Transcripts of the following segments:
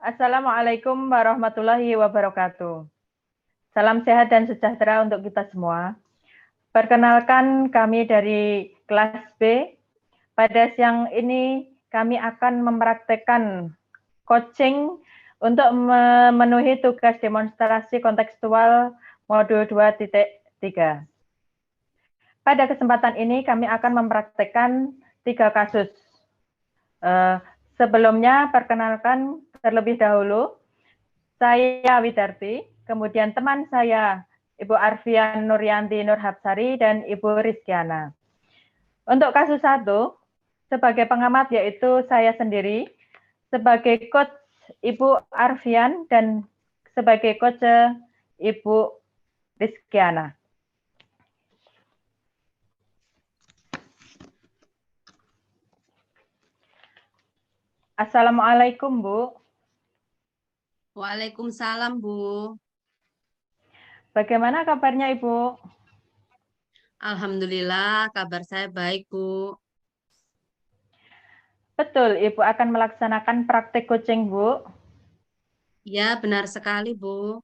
Assalamualaikum warahmatullahi wabarakatuh. Salam sehat dan sejahtera untuk kita semua. Perkenalkan kami dari kelas B. Pada siang ini kami akan mempraktekkan coaching untuk memenuhi tugas demonstrasi kontekstual modul 2.3. Pada kesempatan ini kami akan mempraktekkan 3 kasus. Sebelumnya perkenalkan terlebih dahulu, saya Widarti, kemudian teman saya Ibu Arfian Nuryanti Nurhabsari dan Ibu Rizkyana. Untuk kasus 1, sebagai pengamat yaitu saya sendiri, sebagai coach Ibu Arfian dan sebagai coach Ibu Rizkyana. Assalamualaikum, Bu. Waalaikumsalam, Bu. Bagaimana kabarnya, Ibu? Alhamdulillah, kabar saya baik, Bu. Betul, Ibu akan melaksanakan praktik coaching, Bu. Ya, benar sekali, Bu.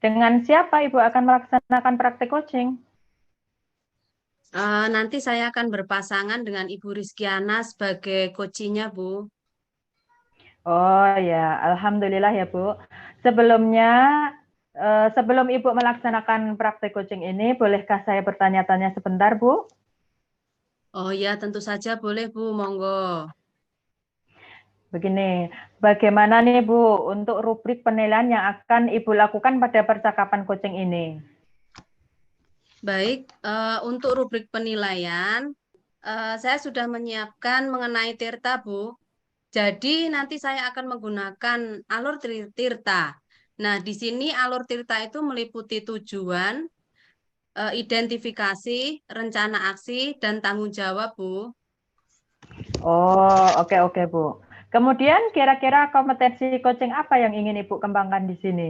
Dengan siapa Ibu akan melaksanakan praktik coaching? Nanti saya akan berpasangan dengan Ibu Rizkyana sebagai coachingnya, Bu. Oh ya, Alhamdulillah ya Bu. Sebelumnya, sebelum Ibu melaksanakan praktik coaching ini, bolehkah saya bertanya-tanya sebentar, Bu? Oh ya, tentu saja boleh, Bu. Monggo. Begini, bagaimana nih Bu untuk rubrik penilaian yang akan Ibu lakukan pada percakapan coaching ini? Baik, untuk rubrik penilaian, saya sudah menyiapkan mengenai Tirta, Bu. Jadi nanti saya akan menggunakan alur Tirta. Nah, di sini alur Tirta itu meliputi tujuan, identifikasi, rencana aksi, dan tanggung jawab, Bu. Oh, oke Bu. Kemudian kira-kira kompetensi coaching apa yang ingin Ibu kembangkan di sini?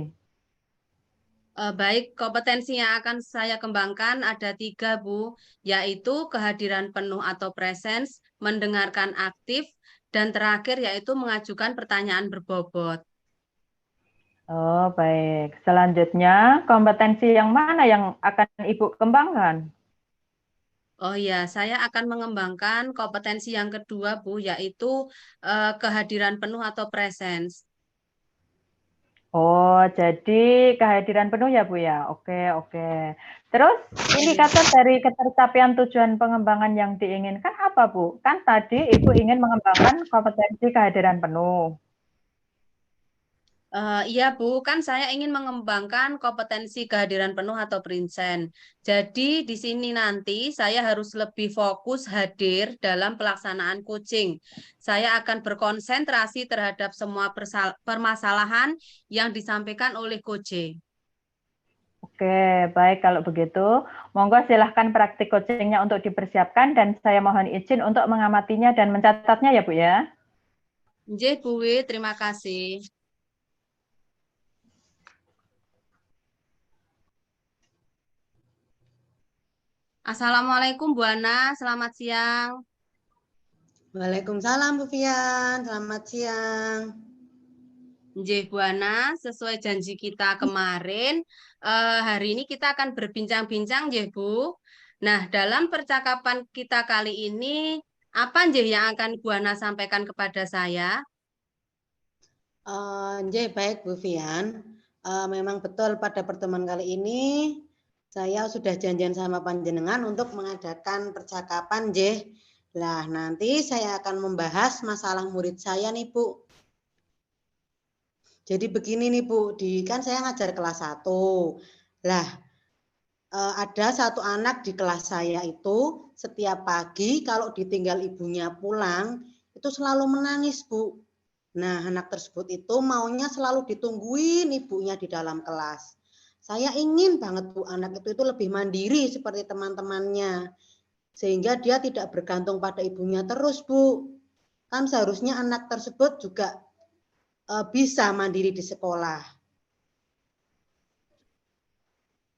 Baik, kompetensi yang akan saya kembangkan ada 3, Bu, yaitu kehadiran penuh atau presence, mendengarkan aktif, dan terakhir yaitu mengajukan pertanyaan berbobot. Oh, baik. Selanjutnya, kompetensi yang mana yang akan Ibu kembangkan? Oh ya, saya akan mengembangkan kompetensi yang kedua, Bu, yaitu kehadiran penuh atau presence. Oh, jadi kehadiran penuh ya, Bu ya. Oke. Terus indikator dari ketercapaian tujuan pengembangan yang diinginkan apa, Bu? Kan tadi Ibu ingin mengembangkan kompetensi kehadiran penuh. Iya Bu, kan saya ingin mengembangkan kompetensi kehadiran penuh atau Prinsen. Jadi di sini nanti saya harus lebih fokus hadir dalam pelaksanaan coaching. Saya akan berkonsentrasi terhadap semua permasalahan yang disampaikan oleh coach. Oke, baik kalau begitu. Monggo silahkan praktik coachingnya untuk dipersiapkan dan saya mohon izin untuk mengamatinya dan mencatatnya ya, Bu ya. Nggih, Bu, terima kasih. Assalamualaikum Bu Ana, selamat siang. Waalaikumsalam Bu Fian, selamat siang. Nggih, Bu Ana, sesuai janji kita kemarin, hari ini kita akan berbincang-bincang, nggih, Bu. Nah, dalam percakapan kita kali ini, apa nggih yang akan Bu Ana sampaikan kepada saya? Baik Bu Fian, memang betul pada pertemuan kali ini saya sudah janjian sama panjenengan untuk mengadakan percakapan nggih. Lah, nanti saya akan membahas masalah murid saya nih Bu. Jadi begini nih Bu, kan saya ngajar kelas 1. Lah, ada satu anak di kelas saya itu setiap pagi kalau ditinggal ibunya pulang, itu selalu menangis Bu. Nah, anak tersebut itu maunya selalu ditungguin ibunya di dalam kelas. Saya ingin banget Bu, anak itu lebih mandiri seperti teman-temannya. Sehingga dia tidak bergantung pada ibunya terus Bu. Kan seharusnya anak tersebut juga bisa mandiri di sekolah.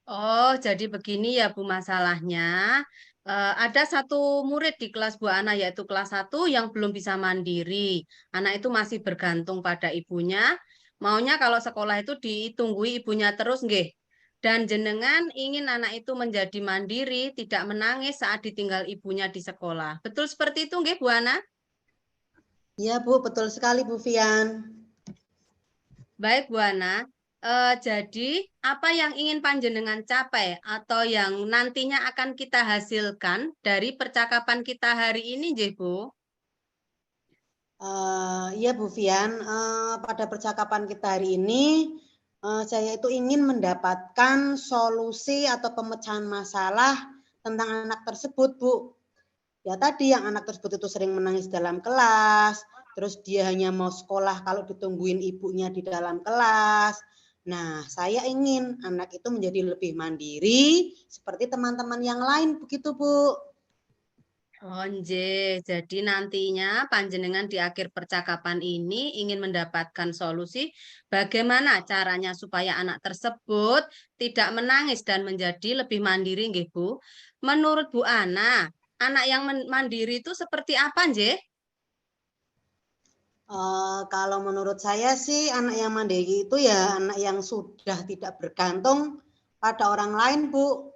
Oh, jadi begini ya Bu masalahnya. Ada satu murid di kelas Bu Ana, yaitu kelas 1 yang belum bisa mandiri. Anak itu masih bergantung pada ibunya. Maunya kalau sekolah itu ditunggui ibunya terus, nggih. Dan jenengan ingin anak itu menjadi mandiri, tidak menangis saat ditinggal ibunya di sekolah. Betul seperti itu, nggih Bu Ana? Iya Bu, betul sekali Bu Fian. Baik, Bu Ana. Jadi, apa yang ingin panjenengan capai atau yang nantinya akan kita hasilkan dari percakapan kita hari ini, nggih, Bu? Iya Bu Fian, pada percakapan kita hari ini, saya itu ingin mendapatkan solusi atau pemecahan masalah tentang anak tersebut Bu. Ya tadi yang anak tersebut itu sering menangis dalam kelas, terus dia hanya mau sekolah kalau ditungguin ibunya di dalam kelas. Nah, saya ingin anak itu menjadi lebih mandiri seperti teman-teman yang lain begitu, Bu. Oh, nggih. Jadi nantinya panjenengan di akhir percakapan ini ingin mendapatkan solusi bagaimana caranya supaya anak tersebut tidak menangis dan menjadi lebih mandiri, nggih, Bu. Menurut Bu Ana, anak yang mandiri itu seperti apa, nggih? Kalau menurut saya sih anak yang mandiri itu ya anak yang sudah tidak bergantung pada orang lain, Bu.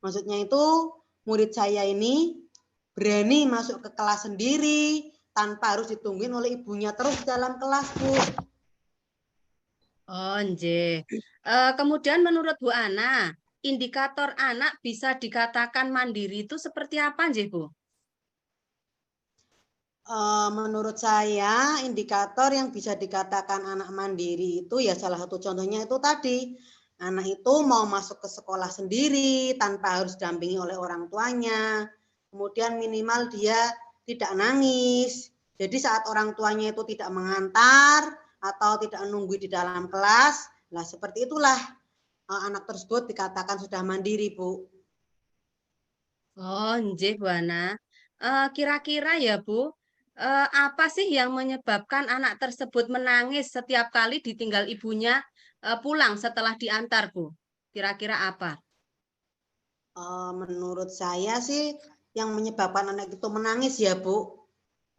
Maksudnya itu murid saya ini berani masuk ke kelas sendiri tanpa harus ditungguin oleh ibunya terus dalam kelas, Bu. Oh, nggih. Kemudian menurut Bu Ana, indikator anak bisa dikatakan mandiri itu seperti apa, nggih, Bu? Menurut saya indikator yang bisa dikatakan anak mandiri itu ya salah satu contohnya itu tadi, anak itu mau masuk ke sekolah sendiri tanpa harus didampingi oleh orang tuanya, kemudian minimal dia tidak nangis. Jadi saat orang tuanya itu tidak mengantar atau tidak menunggu di dalam kelas, lah seperti itulah anak tersebut dikatakan sudah mandiri, Bu. Oh, nggih, Bu Ana. Kira-kira ya, Bu, apa sih yang menyebabkan anak tersebut menangis setiap kali ditinggal ibunya pulang setelah diantar, Bu? Kira-kira apa? Menurut saya sih yang menyebabkan anak itu menangis ya Bu,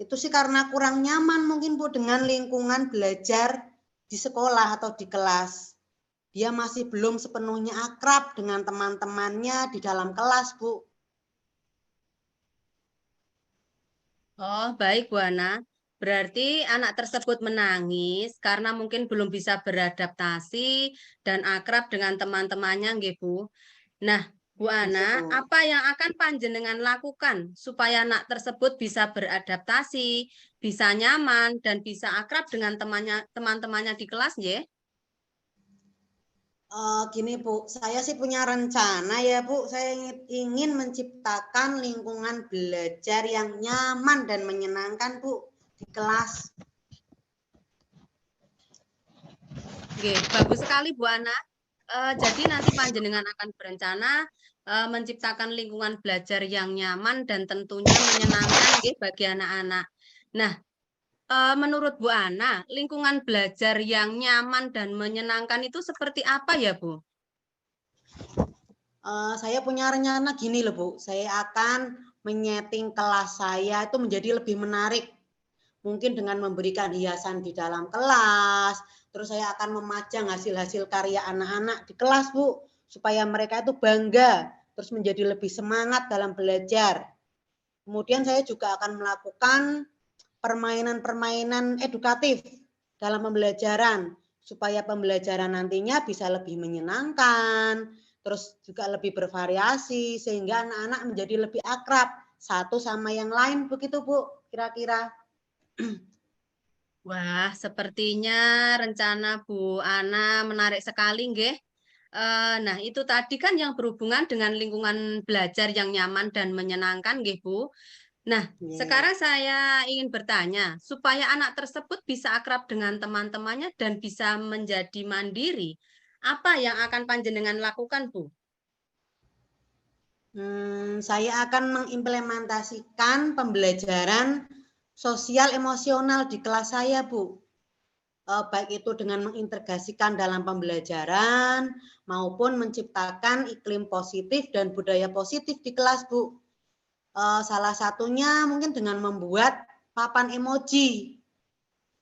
itu sih karena kurang nyaman mungkin Bu dengan lingkungan belajar di sekolah atau di kelas. Dia masih belum sepenuhnya akrab dengan teman-temannya di dalam kelas, Bu. Oh, baik, Bu Ana. Berarti anak tersebut menangis karena mungkin belum bisa beradaptasi dan akrab dengan teman-temannya, nggih, Bu. Nah, Bu Iya, Ana, Bu. apa yang akan panjenengan lakukan supaya anak tersebut bisa beradaptasi, bisa nyaman, dan bisa akrab dengan teman-temannya di kelas, ya? Gini Bu, saya sih punya rencana ya Bu, saya ingin menciptakan lingkungan belajar yang nyaman dan menyenangkan Bu di kelas. Oke, bagus sekali Bu Ana. Jadi nanti panjenengan akan berencana menciptakan lingkungan belajar yang nyaman dan tentunya menyenangkan nggih, bagi anak-anak. Nah, menurut Bu Ana, lingkungan belajar yang nyaman dan menyenangkan itu seperti apa ya, Bu? Saya punya rencana gini loh Bu, saya akan menyeting kelas saya itu menjadi lebih menarik. Mungkin dengan memberikan hiasan di dalam kelas, terus saya akan memajang hasil-hasil karya anak-anak di kelas Bu, supaya mereka itu bangga, terus menjadi lebih semangat dalam belajar. Kemudian saya juga akan melakukan permainan-permainan edukatif dalam pembelajaran, supaya pembelajaran nantinya bisa lebih menyenangkan, terus juga lebih bervariasi, sehingga anak-anak menjadi lebih akrab satu sama yang lain, begitu Bu, kira-kira. Wah, sepertinya rencana Bu Ana menarik sekali, nggih. Nah, itu tadi kan yang berhubungan dengan lingkungan belajar yang nyaman dan menyenangkan, nggih, Bu. Nah, Yeah. sekarang saya ingin bertanya, supaya anak tersebut bisa akrab dengan teman-temannya dan bisa menjadi mandiri, apa yang akan panjenengan lakukan, Bu? Saya akan mengimplementasikan pembelajaran sosial emosional di kelas saya, Bu. Baik itu dengan mengintegrasikan dalam pembelajaran maupun menciptakan iklim positif dan budaya positif di kelas, Bu. Salah satunya mungkin dengan membuat papan emoji.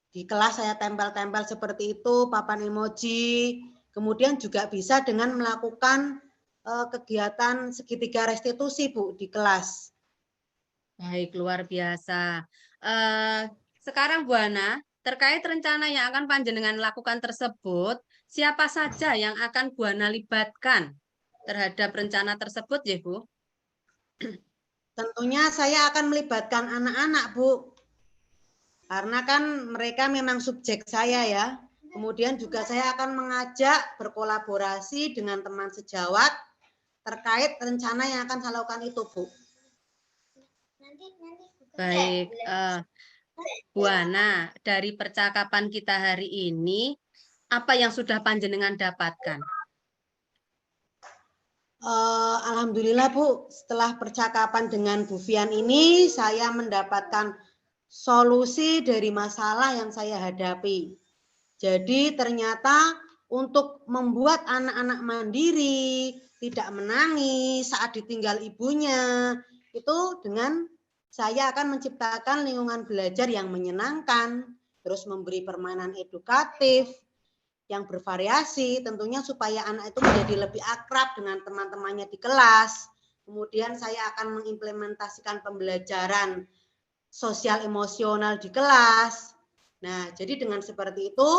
Di kelas saya tempel-tempel seperti itu, papan emoji. Kemudian juga bisa dengan melakukan kegiatan segitiga restitusi, Bu, di kelas. Baik, luar biasa. Sekarang Bu Ana, terkait rencana yang akan panjenengan lakukan tersebut, siapa saja yang akan Bu Ana libatkan terhadap rencana tersebut ya Bu? Tentunya saya akan melibatkan anak-anak, Bu. Karena kan mereka memang subjek saya ya. Kemudian juga saya akan mengajak berkolaborasi dengan teman sejawat terkait rencana yang akan saya lakukan itu, Bu. Baik, Bu Ana, dari percakapan kita hari ini, apa yang sudah panjenengan dapatkan? Alhamdulillah Bu, setelah percakapan dengan Bu Fian ini, saya mendapatkan solusi dari masalah yang saya hadapi. Jadi ternyata untuk membuat anak-anak mandiri, tidak menangis saat ditinggal ibunya, itu dengan saya akan menciptakan lingkungan belajar yang menyenangkan, terus memberi permainan edukatif, yang bervariasi, tentunya supaya anak itu menjadi lebih akrab dengan teman-temannya di kelas. Kemudian saya akan mengimplementasikan pembelajaran sosial emosional di kelas. Nah, jadi dengan seperti itu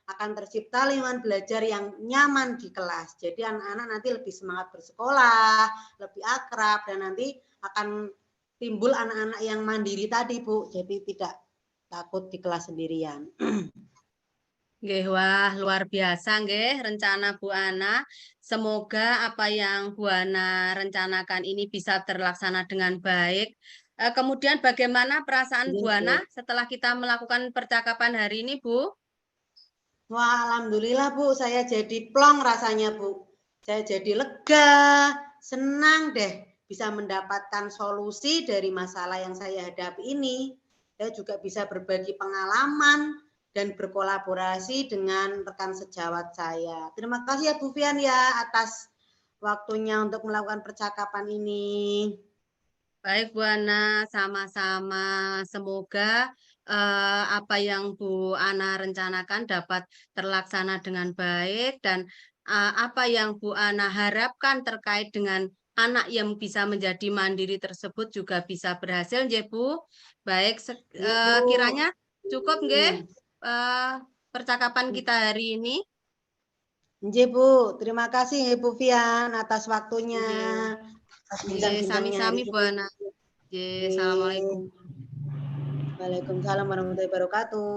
akan tercipta lingkungan belajar yang nyaman di kelas. Jadi anak-anak nanti lebih semangat bersekolah, lebih akrab, dan nanti akan timbul anak-anak yang mandiri tadi, Bu. Jadi tidak takut di kelas sendirian. Nggih, wah luar biasa nggih rencana Bu Ana. Semoga apa yang Bu Ana rencanakan ini bisa terlaksana dengan baik. Kemudian bagaimana perasaan Bu Ana setelah kita melakukan percakapan hari ini, Bu? Wah, alhamdulillah Bu, saya jadi plong rasanya Bu. Saya jadi lega, senang deh bisa mendapatkan solusi dari masalah yang saya hadapi ini. Saya juga bisa berbagi pengalaman dan berkolaborasi dengan rekan sejawat saya. Terima kasih ya Bu Fian ya atas waktunya untuk melakukan percakapan ini. Baik Bu Ana, sama-sama. Semoga apa yang Bu Ana rencanakan dapat terlaksana dengan baik dan apa yang Bu Ana harapkan terkait dengan anak yang bisa menjadi mandiri tersebut juga bisa berhasil, ya Bu. Baik, kiranya cukup nggih percakapan kita hari ini. Nggih Bu, terima kasih Bu Fian atas waktunya. Sami-sami Bu Ana. Assalamualaikum. Waalaikumsalam warahmatullahi wabarakatuh.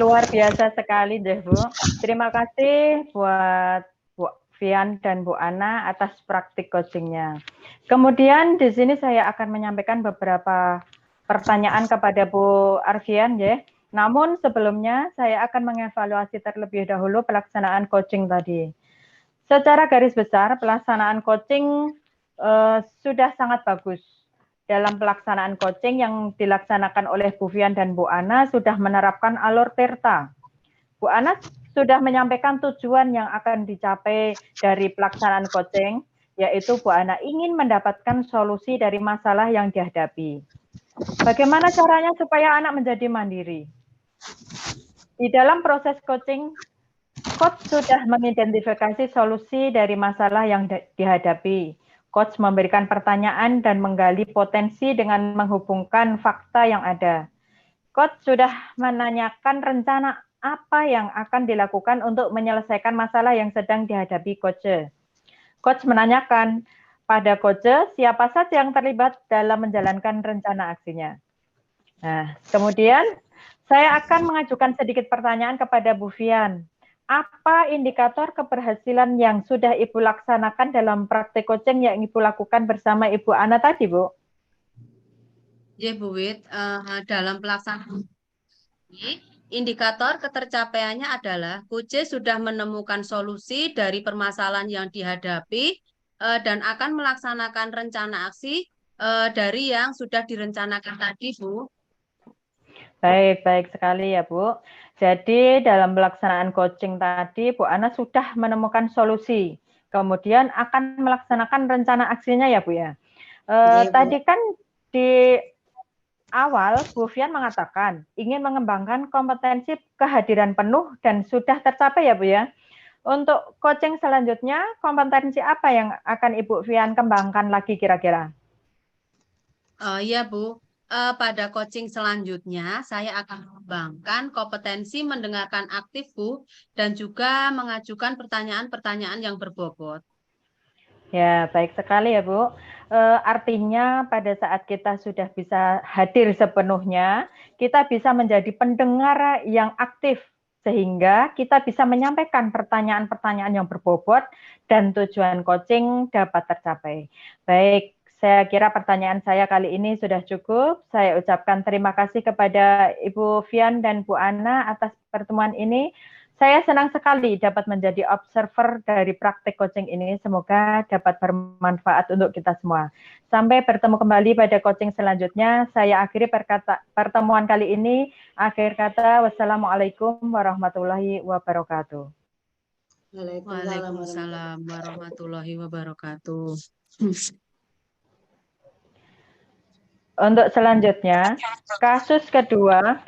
Luar biasa sekali deh Bu. Terima kasih buat Bu Fian dan Bu Ana atas praktik coachingnya. Kemudian di sini saya akan menyampaikan beberapa pertanyaan kepada Bu Arfian ya. Namun sebelumnya saya akan mengevaluasi terlebih dahulu pelaksanaan coaching tadi. Secara garis besar pelaksanaan coaching sudah sangat bagus. Dalam pelaksanaan coaching yang dilaksanakan oleh Bu Fian dan Bu Ana sudah menerapkan alur Tirta. Bu Ana sudah menyampaikan tujuan yang akan dicapai dari pelaksanaan coaching, yaitu Bu Ana ingin mendapatkan solusi dari masalah yang dihadapi. Bagaimana caranya supaya anak menjadi mandiri? Di dalam proses coaching, coach sudah mengidentifikasi solusi dari masalah yang dihadapi. Coach memberikan pertanyaan dan menggali potensi dengan menghubungkan fakta yang ada. Coach sudah menanyakan rencana apa yang akan dilakukan untuk menyelesaikan masalah yang sedang dihadapi coach. Coach menanyakan pada coach siapa saja yang terlibat dalam menjalankan rencana aksinya. Nah, kemudian saya akan mengajukan sedikit pertanyaan kepada Bu Fian. Apa indikator keberhasilan yang sudah Ibu laksanakan dalam praktik coaching yang Ibu lakukan bersama Ibu Ana tadi, Bu? Ya, Bu Wit, dalam pelaksanaan ini, indikator ketercapaiannya adalah coach sudah menemukan solusi dari permasalahan yang dihadapi dan akan melaksanakan rencana aksi dari yang sudah direncanakan tadi, Bu. Baik sekali ya, Bu. Jadi dalam pelaksanaan coaching tadi, Bu Ana sudah menemukan solusi. kemudian akan melaksanakan rencana aksinya ya Bu ya. Nggih, Bu. Tadi kan di awal Bu Fian mengatakan ingin mengembangkan kompetensi kehadiran penuh dan sudah tercapai ya Bu ya. Untuk coaching selanjutnya, kompetensi apa yang akan Ibu Fian kembangkan lagi kira-kira? Iya Bu, pada coaching selanjutnya saya akan mengembangkan kompetensi mendengarkan aktif Bu dan juga mengajukan pertanyaan-pertanyaan yang berbobot. Ya, baik sekali ya Bu. Artinya pada saat kita sudah bisa hadir sepenuhnya, kita bisa menjadi pendengar yang aktif sehingga kita bisa menyampaikan pertanyaan-pertanyaan yang berbobot dan tujuan coaching dapat tercapai. Baik, saya kira pertanyaan saya kali ini sudah cukup. Saya ucapkan terima kasih kepada Ibu Fian dan Bu Ana atas pertemuan ini. Saya senang sekali dapat menjadi observer dari praktik coaching ini. Semoga dapat bermanfaat untuk kita semua. Sampai bertemu kembali pada coaching selanjutnya. Saya akhiri pertemuan kali ini. Akhir kata, wassalamualaikum warahmatullahi wabarakatuh. Waalaikumsalam warahmatullahi wabarakatuh. Untuk selanjutnya, kasus kedua,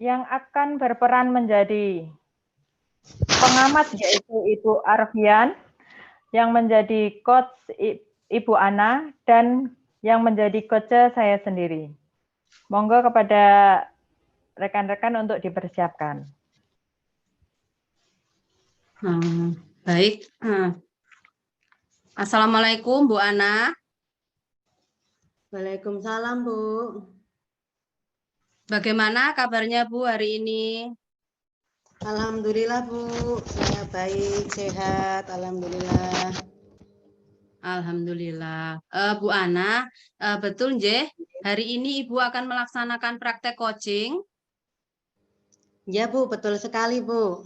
yang akan berperan menjadi pengamat yaitu Ibu Arfian, yang menjadi coach Ibu Ana, dan yang menjadi coach saya sendiri. Monggo kepada rekan-rekan untuk dipersiapkan. Baik. Assalamualaikum Bu Ana. Waalaikumsalam Bu. Bagaimana kabarnya Bu hari ini? Alhamdulillah Bu, saya baik, sehat, alhamdulillah. Alhamdulillah. Bu Ana, betul nggih, hari ini Ibu akan melaksanakan praktek coaching? Ya Bu, betul sekali Bu.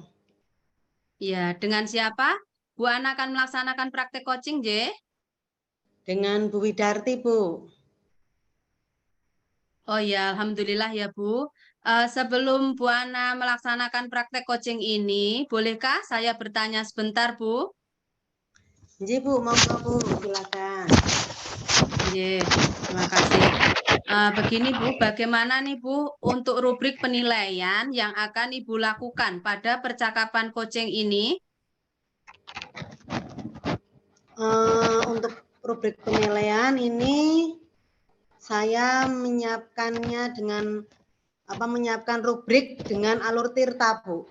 Ya, dengan siapa? Bu Ana akan melaksanakan praktek coaching nggih? Dengan Bu Widarti Bu. Oh ya, alhamdulillah ya Bu. Sebelum Bu Ana melaksanakan praktek coaching ini, bolehkah saya bertanya sebentar Bu? Iya Bu, monggo Bu, silakan. Iya, terima kasih. Begini Bu, bagaimana nih Bu untuk rubrik penilaian yang akan Ibu lakukan pada percakapan coaching ini? Untuk rubrik penilaian ini saya menyiapkannya dengan menyiapkan rubrik dengan alur tirta Bu.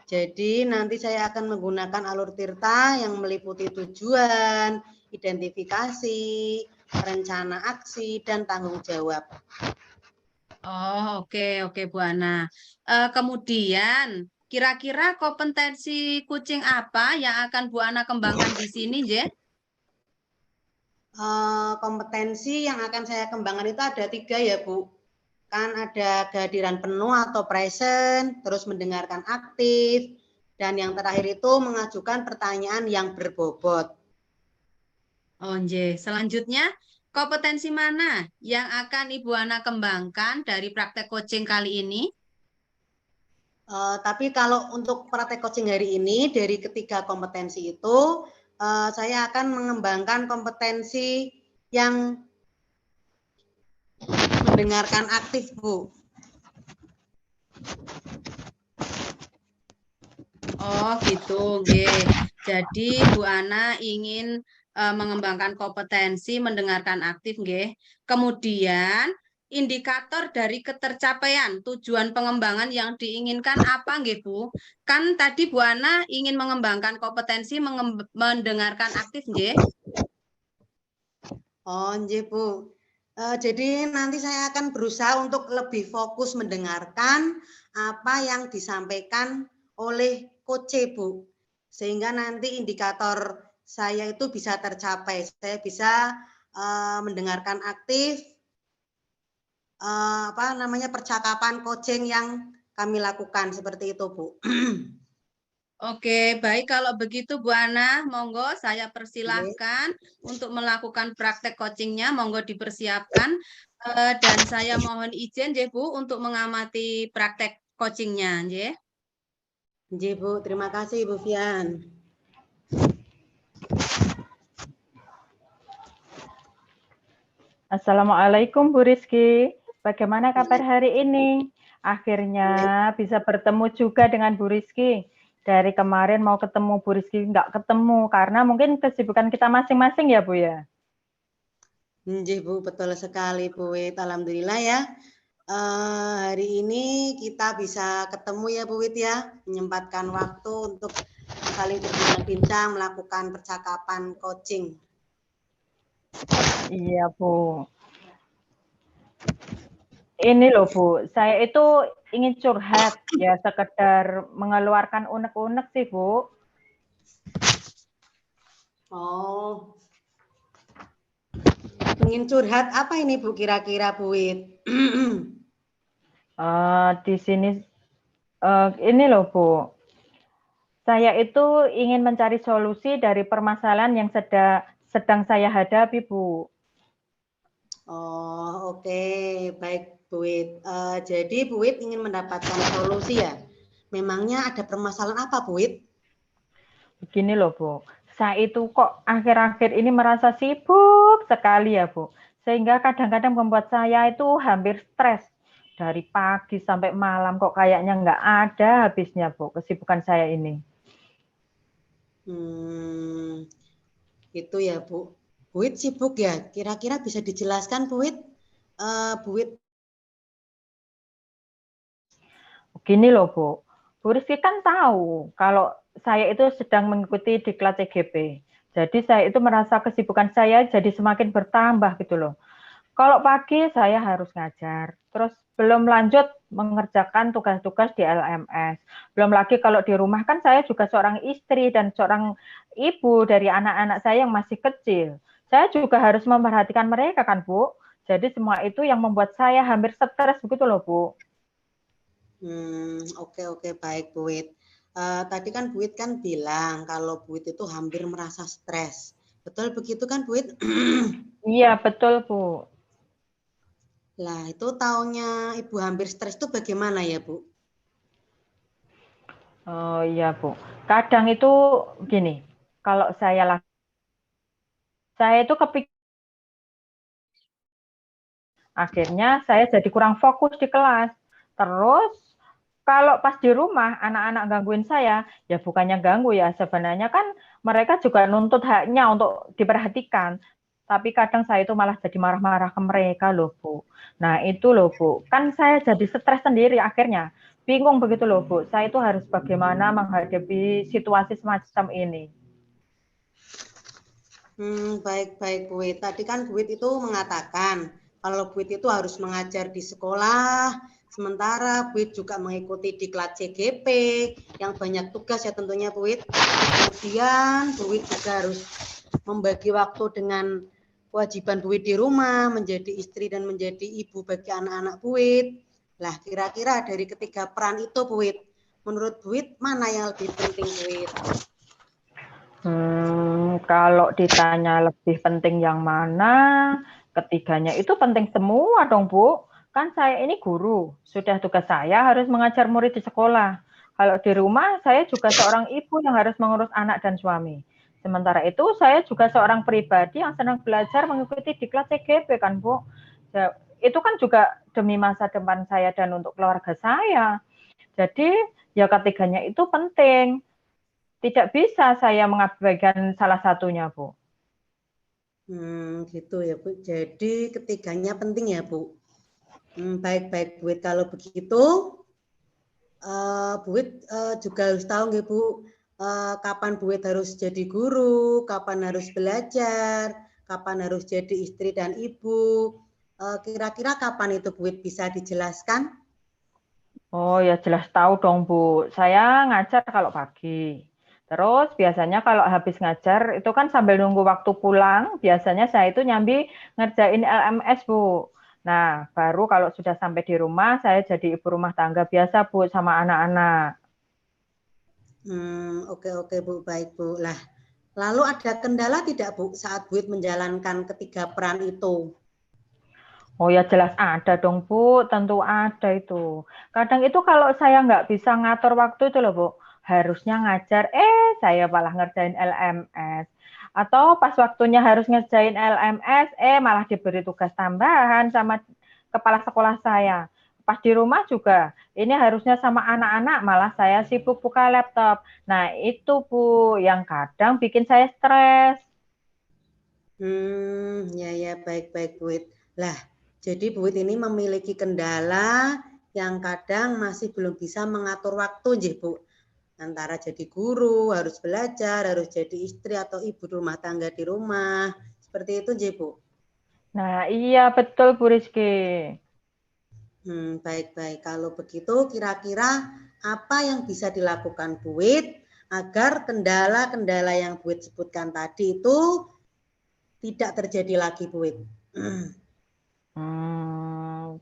Jadi nanti saya akan menggunakan alur tirta yang meliputi tujuan, identifikasi, rencana aksi, dan tanggung jawab. Oh, oke Bu Ana. Kemudian, kira-kira kompetensi kucing apa yang akan Bu Ana kembangkan di sini, Je? Kompetensi yang akan saya kembangkan itu ada 3 ya Bu. Kan ada kehadiran penuh atau present, terus mendengarkan aktif, dan yang terakhir itu mengajukan pertanyaan yang berbobot. Oh, Je. Selanjutnya, kompetensi mana yang akan Ibu Ana kembangkan dari praktek coaching kali ini? Tapi kalau untuk praktek coaching hari ini, dari ketiga kompetensi itu, saya akan mengembangkan kompetensi yang mendengarkan aktif, Bu. Oh, gitu, nggih. Jadi Bu Ana ingin mengembangkan kompetensi mendengarkan aktif, nggih. Kemudian indikator dari ketercapaian tujuan pengembangan yang diinginkan apa, nggih, Bu? Kan tadi Bu Ana ingin mengembangkan kompetensi mendengarkan aktif, nggih. Oh, nggih, Bu. Jadi nanti saya akan berusaha untuk lebih fokus mendengarkan apa yang disampaikan oleh coach, Bu. Sehingga nanti indikator saya itu bisa tercapai. Saya bisa mendengarkan aktif percakapan coaching yang kami lakukan seperti itu, Bu. Oke, baik kalau begitu Bu Ana, monggo saya persilahkan untuk melakukan praktek coachingnya, monggo dipersiapkan. Dan saya mohon izin, Bu, untuk mengamati praktek coachingnya, Nggih, Bu. Terima kasih, Bu Fian. Assalamualaikum Bu Rizky. Bagaimana kabar hari ini? Akhirnya bisa bertemu juga dengan Bu Rizky. Dari kemarin mau ketemu Bu Rizky, nggak ketemu. Karena mungkin kesibukan kita masing-masing ya Bu ya? Nggih, Bu. Betul sekali, Bu Wit. Alhamdulillah ya. Hari ini kita bisa ketemu ya Bu Wit ya. Menyempatkan waktu untuk saling berbincang-bincang, melakukan percakapan coaching. Iya Bu. Ini loh Bu, saya itu ingin curhat ya, sekedar mengeluarkan unek-unek sih Bu. Oh, ingin curhat apa ini Bu kira-kira Bu Wit? Di sini ini loh Bu, saya itu ingin mencari solusi dari permasalahan yang sedang saya hadapi Bu. Oh, oke. Baik Bu Wit. Jadi Bu Wit ingin mendapatkan solusi ya? Memangnya ada permasalahan apa Bu Wit? Begini loh Bu, saya itu kok akhir-akhir ini merasa sibuk sekali ya Bu. Sehingga kadang-kadang membuat saya itu hampir stres. Dari pagi sampai malam kok kayaknya nggak ada habisnya Bu, kesibukan saya ini. Itu ya Bu. Bu Wit sibuk ya? Kira-kira bisa dijelaskan Bu Wit? Bu Wit. Begini loh Bu Rizky kan tahu kalau saya itu sedang mengikuti diklat CGP. Jadi saya itu merasa kesibukan saya jadi semakin bertambah gitu loh. Kalau pagi saya harus ngajar, terus belum lanjut mengerjakan tugas-tugas di LMS. Belum lagi kalau di rumah kan saya juga seorang istri dan seorang ibu dari anak-anak saya yang masih kecil. Saya juga harus memperhatikan mereka kan Bu. Jadi semua itu yang membuat saya hampir stres begitu loh Bu. Oke, baik Bu Wit. Tadi kan Bu Wit kan bilang kalau Bu Wit itu hampir merasa stres. Betul begitu kan Bu Wit? Iya betul Bu. Lah itu taunya Ibu hampir stres itu bagaimana ya Bu? Oh iya Bu. Kadang itu gini, kalau saya itu akhirnya saya jadi kurang fokus di kelas. Terus kalau pas di rumah anak-anak gangguin saya, ya bukannya ganggu ya, sebenarnya kan mereka juga nuntut haknya untuk diperhatikan. Tapi kadang saya itu malah jadi marah-marah ke mereka loh Bu. Nah itu loh Bu, kan saya jadi stres sendiri akhirnya. Bingung begitu loh Bu, saya itu harus bagaimana menghadapi situasi semacam ini. Baik Bu Wit. Tadi kan Bu Wit itu mengatakan kalau Bu Wit itu harus mengajar di sekolah, sementara Bu Wit juga mengikuti diklat CGP yang banyak tugas ya tentunya Bu Wit. Kemudian Bu Wit juga harus membagi waktu dengan kewajiban Bu Wit di rumah, menjadi istri dan menjadi ibu bagi anak-anak Bu Wit. Lah kira-kira dari ketiga peran itu Bu Wit, menurut Bu Wit mana yang lebih penting Bu Wit? Kalau ditanya lebih penting yang mana, ketiganya itu penting semua dong Bu. Kan saya ini guru, sudah tugas saya harus mengajar murid di sekolah. Kalau di rumah, saya juga seorang ibu yang harus mengurus anak dan suami. Sementara itu, saya juga seorang pribadi yang senang belajar mengikuti diklat CGP kan Bu. Ya, itu kan juga demi masa depan saya dan untuk keluarga saya. Jadi, ya ketiganya itu penting. Tidak bisa saya mengabaikan salah satunya, Bu. Gitu ya Bu. Jadi ketiganya penting ya Bu. Baik Bu. Kalau begitu, Bu juga harus tahu nggih Bu, kapan Bu harus jadi guru, kapan harus belajar, kapan harus jadi istri dan ibu. Kira-kira kapan itu Bu bisa dijelaskan? Oh ya jelas tahu dong Bu. Saya ngajar kalau pagi. Terus biasanya kalau habis ngajar itu kan sambil nunggu waktu pulang, biasanya saya itu nyambi ngerjain LMS Bu. Nah, baru kalau sudah sampai di rumah, saya jadi ibu rumah tangga biasa Bu sama anak-anak. Oke Bu, baik Bu. Lah, lalu ada kendala tidak Bu saat Bu menjalankan ketiga peran itu? Oh ya jelas ada dong Bu, tentu ada itu. Kadang itu kalau saya nggak bisa ngatur waktu itu loh Bu, harusnya ngajar, saya malah ngerjain LMS. Atau pas waktunya harus ngerjain LMS, malah diberi tugas tambahan sama kepala sekolah saya. Pas di rumah juga, ini harusnya sama anak-anak, malah saya sibuk buka laptop. Nah, itu Bu, yang kadang bikin saya stres. Ya, baik-baik Bu Wit. Lah, jadi Bu Wit ini memiliki kendala yang kadang masih belum bisa mengatur waktu, nggih Bu. Antara jadi guru, harus belajar, harus jadi istri atau ibu rumah tangga di rumah. Seperti itu, nggih Bu. Nah, iya betul Bu Rizky. Baik-baik. Kalau begitu, kira-kira apa yang bisa dilakukan Bu Wit agar kendala-kendala yang Bu Wit sebutkan tadi itu tidak terjadi lagi, Bu Wit?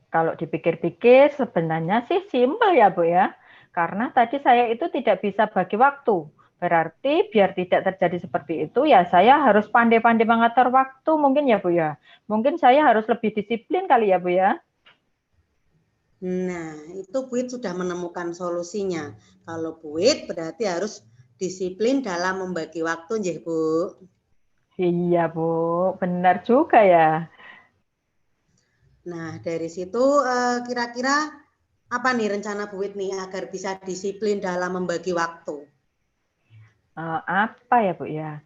Kalau dipikir-pikir sebenarnya sih simpel ya Bu ya. Karena tadi saya itu tidak bisa bagi waktu. Berarti biar tidak terjadi seperti itu ya saya harus pandai-pandai mengatur waktu mungkin ya Bu ya. Mungkin saya harus lebih disiplin kali ya Bu ya. Nah, itu Bu Wit sudah menemukan solusinya. Kalau Bu Wit berarti harus disiplin dalam membagi waktu, nggih Bu. Iya Bu, benar juga ya. Nah, dari situ kira-kira apa nih rencana Bu Wit nih agar bisa disiplin dalam membagi waktu? Apa ya Bu ya?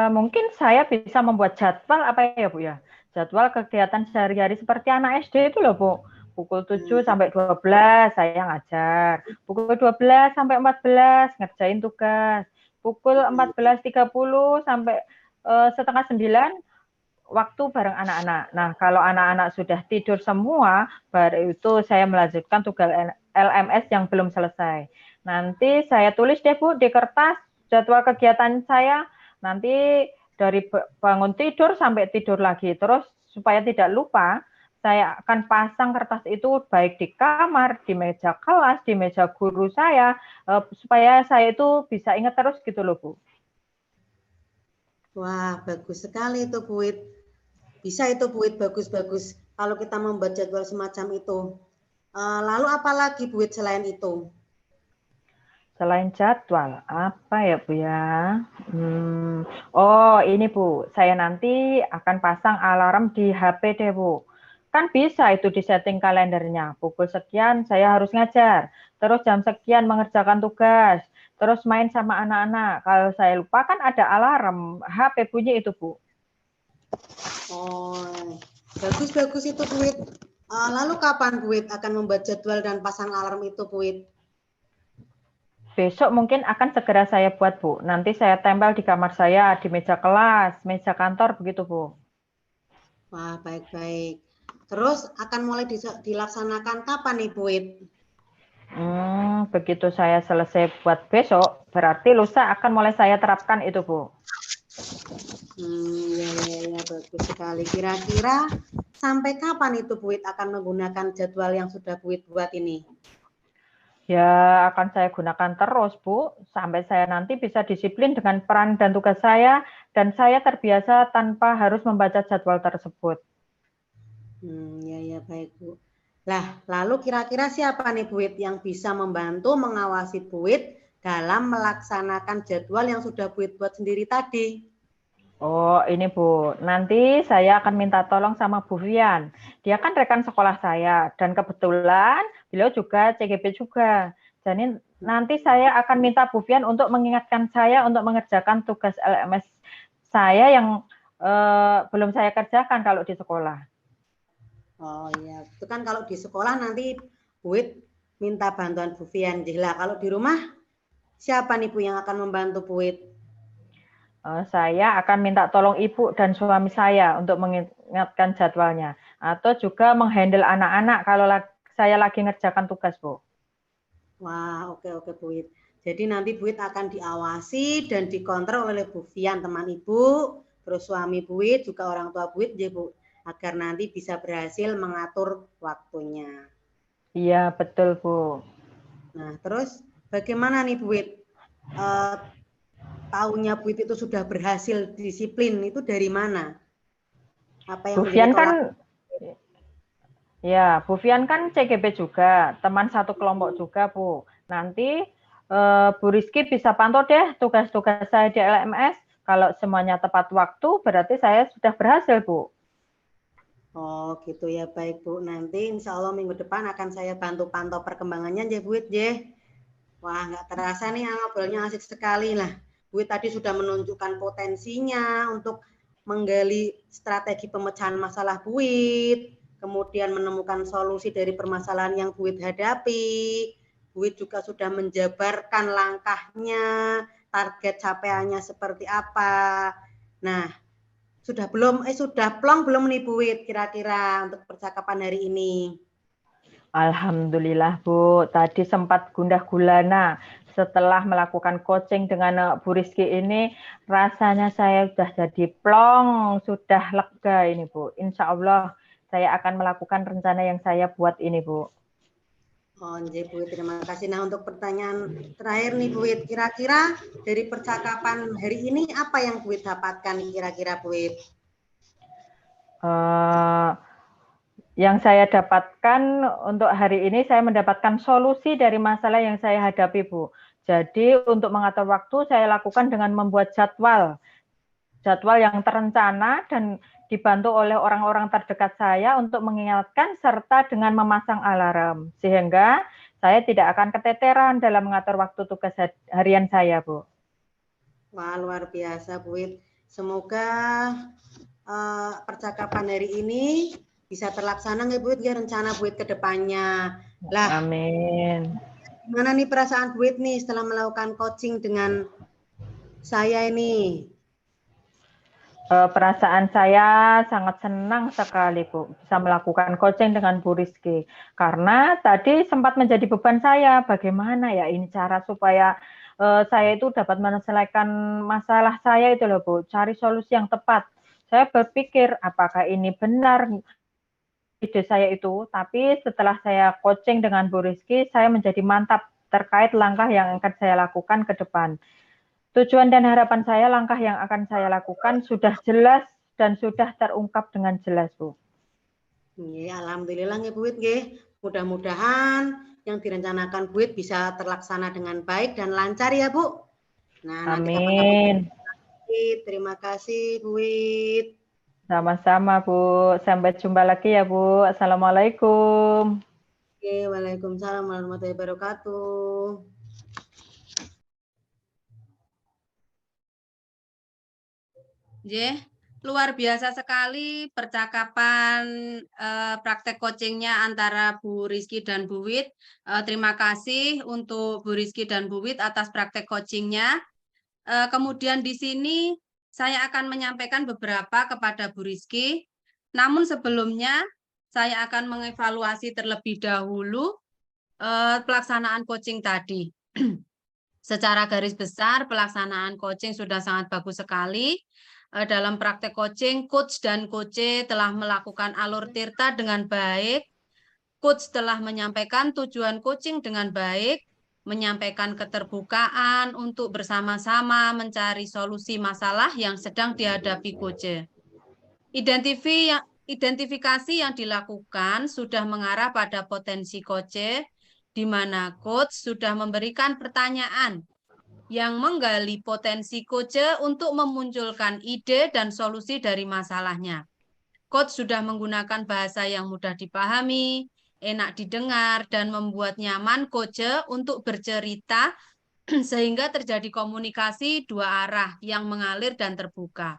Mungkin saya bisa membuat jadwal apa ya Bu ya? Jadwal kegiatan sehari-hari seperti anak SD itu loh Bu. Pukul 7 sampai 12 saya ngajar. Pukul 12 sampai 14 ngerjain tugas. Pukul 14.30 sampai setengah 9 waktu bareng anak-anak. Nah, kalau anak-anak sudah tidur semua, baru itu saya melanjutkan tugas LMS yang belum selesai. Nanti saya tulis deh Bu di kertas jadwal kegiatan saya. Nanti dari bangun tidur sampai tidur lagi. Terus supaya tidak lupa, saya akan pasang kertas itu baik di kamar, di meja kelas, di meja guru saya, supaya saya itu bisa ingat terus gitu loh Bu. Wah, bagus sekali itu Bu Wit. Bisa itu Bu Wit, bagus-bagus kalau kita membuat jadwal semacam itu. Lalu apa lagi Bu Wit selain itu? Selain jadwal, apa ya Bu ya? Oh ini Bu, saya nanti akan pasang alarm di HP deh Bu. Kan bisa itu di setting kalendernya. Pukul sekian saya harus ngajar. Terus jam sekian mengerjakan tugas. Terus main sama anak-anak. Kalau saya lupa kan ada alarm. HP bunyi itu Bu. Oh, bagus-bagus itu Bu Wit. Lalu kapan Bu Wit akan membuat jadwal dan pasang alarm itu Bu Wit? Besok mungkin akan segera saya buat Bu. Nanti saya tempel di kamar saya, di meja kelas, meja kantor begitu Bu. Wah, baik-baik. Terus akan mulai dilaksanakan kapan nih Bu Wit? Begitu saya selesai buat besok, berarti lusa akan mulai saya terapkan itu Bu. Ya, bagus sekali. Kira-kira sampai kapan itu Bu Wit akan menggunakan jadwal yang sudah Bu Wit buat ini? Ya, akan saya gunakan terus, Bu, sampai saya nanti bisa disiplin dengan peran dan tugas saya, dan saya terbiasa tanpa harus membaca jadwal tersebut. Ya, baik, Bu. Lah, lalu kira-kira siapa nih Bu Wit yang bisa membantu mengawasi Bu Wit dalam melaksanakan jadwal yang sudah Bu Wit buat sendiri tadi? Oh, ini Bu, nanti saya akan minta tolong sama Bu Fian. Dia kan rekan sekolah saya, dan kebetulan beliau juga CGP juga. Jadi nanti saya akan minta Bu Fian untuk mengingatkan saya untuk mengerjakan tugas LMS saya yang belum saya kerjakan kalau di sekolah. Oh iya, itu kan kalau di sekolah nanti Bu Wit minta bantuan Bu Fian. Lah, kalau di rumah siapa nih Bu yang akan membantu Bu Wit? Saya akan minta tolong ibu dan suami saya untuk mengingatkan jadwalnya. Atau juga menghandle anak-anak kalau saya lagi ngerjakan tugas, Bu. Wah, oke Bu Wit. Jadi nanti Bu Wit akan diawasi dan dikontrol oleh Bu Fian, teman Ibu, terus suami Bu Wit, juga orang tua Bu Wit, ya Bu, agar nanti bisa berhasil mengatur waktunya. Iya, betul, Bu. Nah, terus bagaimana nih Bu Wit? Tahunya Bu Wit itu sudah berhasil disiplin, itu dari mana? Apa yang Bu Fian menjadi tolak? kan, ya, Bu Fian kan CGP juga, teman satu kelompok juga, Bu. Nanti Bu Rizky bisa pantau deh tugas-tugas saya di LMS. Kalau semuanya tepat waktu, berarti saya sudah berhasil, Bu. Oh gitu ya, baik Bu. Nanti insya Allah minggu depan akan saya bantu pantau perkembangannya ya Bu ya. Wah, nggak terasa nih ngobrolnya asik sekali lah. Bu tadi sudah menunjukkan potensinya untuk menggali strategi pemecahan masalah Bu, kemudian menemukan solusi dari permasalahan yang Bu hadapi. Bu juga sudah menjabarkan langkahnya, target capaiannya seperti apa. Nah, sudah plong belum nih Bu kira-kira untuk percakapan hari ini? Alhamdulillah Bu, tadi sempat gundah gulana. Setelah melakukan coaching dengan Bu Rizky ini, rasanya saya sudah jadi plong, sudah lega ini Bu. Insya Allah saya akan melakukan rencana yang saya buat ini Bu. Oh, Bu, terima kasih. Nah, untuk pertanyaan terakhir nih Bu, kira-kira dari percakapan hari ini apa yang Bu dapatkan kira-kira Bu? Yang saya dapatkan untuk hari ini, saya mendapatkan solusi dari masalah yang saya hadapi, Bu. Jadi untuk mengatur waktu, saya lakukan dengan membuat jadwal yang terencana dan dibantu oleh orang-orang terdekat saya untuk mengingatkan serta dengan memasang alarm. Sehingga saya tidak akan keteteran dalam mengatur waktu tugas harian saya, Bu. Wah, luar biasa Bu. Semoga percakapan hari ini bisa terlaksana nggak Bu ya rencana Bu ke depannya. Lah, amin. Gimana nih perasaan Bu nih setelah melakukan coaching dengan saya ini? Perasaan saya sangat senang sekali, Bu, bisa melakukan coaching dengan Bu Rizky. Karena tadi sempat menjadi beban saya, bagaimana ya ini cara supaya saya itu dapat menyelesaikan masalah saya itu loh, Bu, cari solusi yang tepat. Saya berpikir, apakah ini benar ide saya itu, tapi setelah saya coaching dengan Bu Rizky, saya menjadi mantap terkait langkah yang akan saya lakukan ke depan. Tujuan dan harapan saya, langkah yang akan saya lakukan sudah jelas dan sudah terungkap dengan jelas, Bu. Ya, alhamdulillah Bu. Mudah-mudahan yang direncanakan Bu bisa terlaksana dengan baik dan lancar ya Bu. Nah, nanti amin. Terima kasih Bu. Sama-sama Bu. Sampai jumpa lagi ya Bu. Assalamualaikum. Oke, waalaikumsalam warahmatullahi wabarakatuh. Luar biasa sekali percakapan praktek coachingnya antara Bu Rizky dan Bu Wit. Terima kasih untuk Bu Rizky dan Bu Wit atas praktek coachingnya. Kemudian di sini saya akan menyampaikan beberapa kepada Bu Rizky. Namun sebelumnya saya akan mengevaluasi terlebih dahulu pelaksanaan coaching tadi. Secara garis besar pelaksanaan coaching sudah sangat bagus sekali. Dalam praktek coaching, coach dan coach telah melakukan alur tirta dengan baik. Coach telah menyampaikan tujuan coaching dengan baik, menyampaikan keterbukaan untuk bersama-sama mencari solusi masalah yang sedang dihadapi coach. Identifikasi yang dilakukan sudah mengarah pada potensi coach, di mana coach sudah memberikan pertanyaan yang menggali potensi coach untuk memunculkan ide dan solusi dari masalahnya. Coach sudah menggunakan bahasa yang mudah dipahami, enak didengar, dan membuat nyaman coach untuk bercerita sehingga terjadi komunikasi dua arah yang mengalir dan terbuka.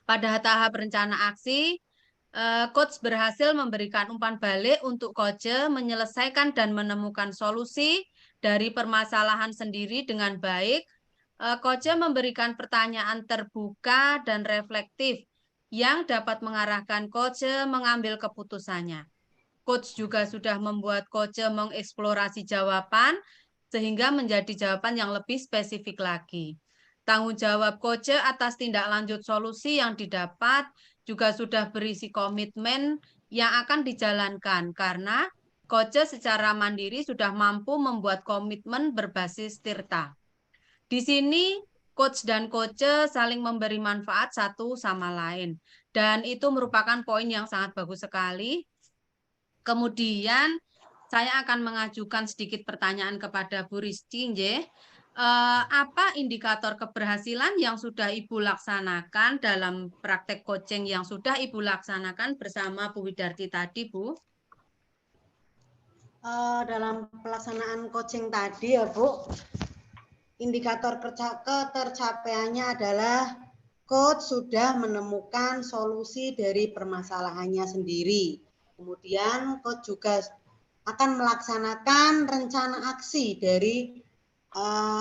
Pada tahap rencana aksi, coach berhasil memberikan umpan balik untuk coach menyelesaikan dan menemukan solusi dari permasalahan sendiri dengan baik. Coach memberikan pertanyaan terbuka dan reflektif yang dapat mengarahkan coach mengambil keputusannya. Coach juga sudah membuat coach mengeksplorasi jawaban sehingga menjadi jawaban yang lebih spesifik lagi. Tanggung jawab coach atas tindak lanjut solusi yang didapat juga sudah berisi komitmen yang akan dijalankan karena coach secara mandiri sudah mampu membuat komitmen berbasis tirta. Di sini coach dan coach saling memberi manfaat satu sama lain dan itu merupakan poin yang sangat bagus sekali. Kemudian saya akan mengajukan sedikit pertanyaan kepada Bu Rizky, nggih. Apa indikator keberhasilan yang sudah Ibu laksanakan dalam praktek coaching yang sudah Ibu laksanakan bersama Bu Widarti tadi, Bu? Dalam pelaksanaan coaching tadi ya Bu, indikator ketercapaiannya adalah coach sudah menemukan solusi dari permasalahannya sendiri. Kemudian coach juga akan melaksanakan rencana aksi dari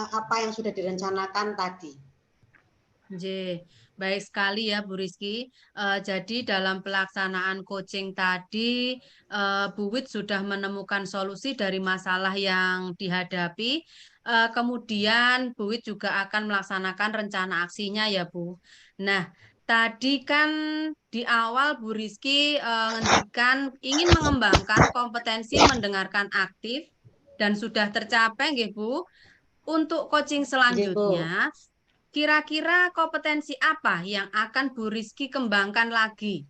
apa yang sudah direncanakan tadi. Baik sekali ya Bu Rizky. Jadi dalam pelaksanaan coaching tadi, Bu Wit sudah menemukan solusi dari masalah yang dihadapi. Kemudian Bu Wit juga akan melaksanakan rencana aksinya ya Bu. Nah, tadi kan di awal Bu Rizky ngendikan ingin mengembangkan kompetensi mendengarkan aktif dan sudah tercapai nggih Bu. Untuk coaching selanjutnya, kira-kira kompetensi apa yang akan Bu Rizky kembangkan lagi?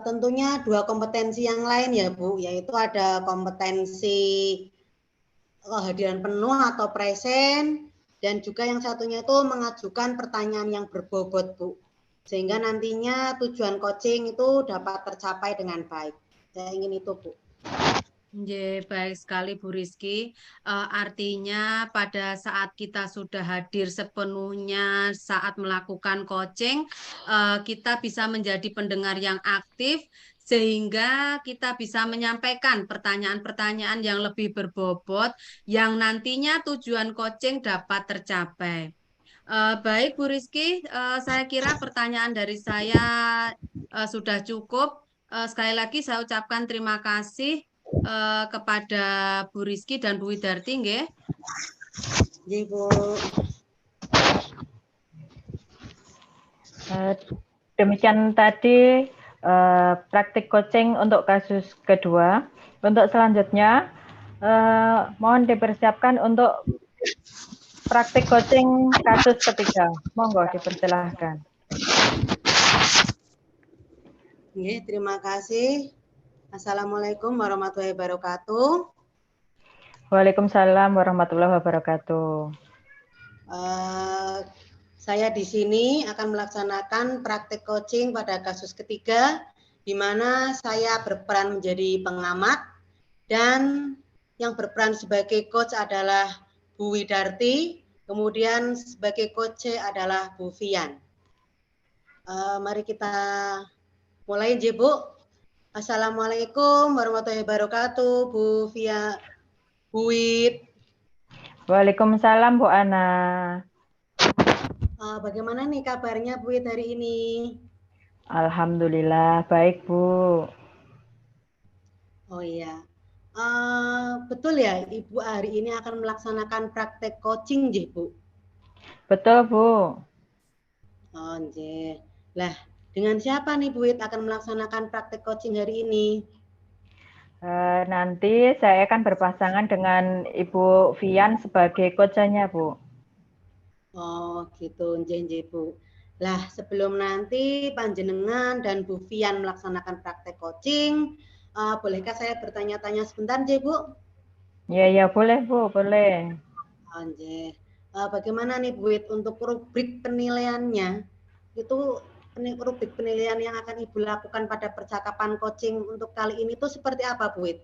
Tentunya 2 kompetensi yang lain ya Bu, yaitu ada kompetensi kehadiran penuh atau present, dan juga yang satunya itu mengajukan pertanyaan yang berbobot Bu, sehingga nantinya tujuan coaching itu dapat tercapai dengan baik. Saya ingin itu Bu. Baik sekali Bu Rizky. Artinya pada saat kita sudah hadir sepenuhnya saat melakukan coaching, kita bisa menjadi pendengar yang aktif sehingga kita bisa menyampaikan pertanyaan-pertanyaan yang lebih berbobot yang nantinya tujuan coaching dapat tercapai. Baik Bu Rizky, saya kira pertanyaan dari saya sudah cukup. Sekali lagi saya ucapkan terima kasih kepada Bu Rizky dan Bu Widarti, nggih. Nggih, Bu. Demikian tadi praktik coaching untuk kasus kedua. Untuk selanjutnya, mohon dipersiapkan untuk praktik coaching kasus ketiga. Monggo dipersilahkan. Nggih, terima kasih. Assalamualaikum warahmatullahi wabarakatuh. Waalaikumsalam warahmatullahi wabarakatuh. Saya di sini akan melaksanakan praktek coaching pada kasus ketiga, di mana saya berperan menjadi pengamat, dan yang berperan sebagai coach adalah Bu Widarti, kemudian sebagai coach adalah Bu Fian. Mari kita mulai, Bu. Assalamualaikum warahmatullahi wabarakatuh, Bu Fia, Bu Wid. Waalaikumsalam, Bu Ana. Bagaimana nih kabarnya Bu Wid hari ini? Alhamdulillah, baik Bu. Oh iya, betul ya Ibu hari ini akan melaksanakan praktek coaching, Bu? Betul, Bu. Oh, lah, dengan siapa nih Bu Wid akan melaksanakan praktek coaching hari ini? Nanti saya akan berpasangan dengan Ibu Fian sebagai coachnya, Bu. Oh, gitu, Bu. Lah, sebelum nanti Panjenengan dan Bu Fian melaksanakan praktek coaching, bolehkah saya bertanya-tanya sebentar, Bu? Ya, boleh, Bu, boleh. Bagaimana nih Bu Wid untuk rubrik penilaiannya? Itu rubrik penilaian yang akan Ibu lakukan pada percakapan coaching untuk kali ini tuh seperti apa, Bu Wid?